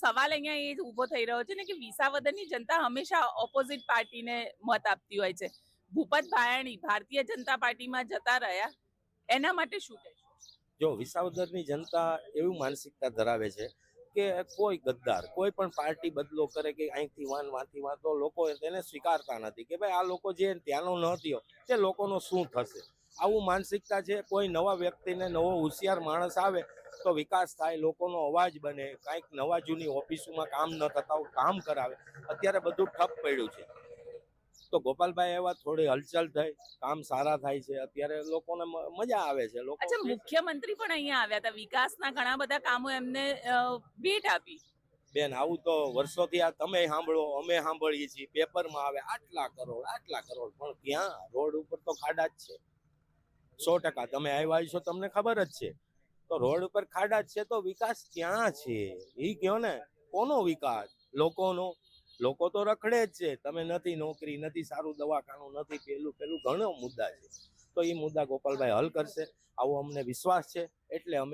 સવાલ અહીંયા એ ઊભો થઈ રહ્યો છે ને કે વિસાવદરની જનતા હંમેશા ઓપોઝિટ પાર્ટીને મત આપતી હોય છે. ભૂપત ભાયાણી ભારતીય જનતા પાર્ટીમાં જતા રહ્યા, એના માટે શું કહેશો? જો વિસાવદરની જનતા એવી માનસિકતા ધરાવે છે કે કોઈ ગદ્દાર કોઈ પણ પાર્ટી બદલો કરે કે અહીંથી વાંથી વાં, તો લોકો તેને સ્વીકારતા નથી કે ભાઈ આ લોકો જે ત્યાંનો ન થયો તે લોકોનો શું થશે. આવું માનસિકતા છે. કોઈ નવા વ્યક્તિને, નવો હોશિયાર માણસ આવે તો વિકાસ થાય, લોકોનો અવાજ બને, કાંઈક નવા જૂની ઓફિસોમાં કામ ન થતા હોય કામ કરાવે. અત્યારે બધું ઠપ પડ્યું છે. તો ગોપાલભાઈ એવા થોડી હલચલ થઈ, કામ સારા થાય છે. અત્યારે લોકોને મજા આવે છે. લોકો અચ્છા, મુખ્યમંત્રી પણ અહીંયા આવ્યા હતા, વિકાસના ઘણા બધા કામો એમને ભેટ આપી. બેન, આવું તો વર્ષોથી આ તમે સાંભળો, અમે સાંભળીએ છીએ, પેપરમાં આવે આટલા કરોડ, પણ ક્યાં? રોડ ઉપર તો ખાડા જ છે. 100% તમે આવ્યા છો તમને ખબર જ છે. તો રોડ ઉપર ખાડા જ છે તો વિકાસ ક્યાં છે એ કયો ને. કોનો વિકાસ? લોકોનો. લોકો તો રખડે જ છે. તમે નથી નોકરી, નથી સારું દવાખાનું, નથી પેલું ઘણો મુદ્દા છે. તો એ મુદ્દા ગોપાલભાઈ હલ કરશે આવો અમને વિશ્વાસ છે. એટલે અમે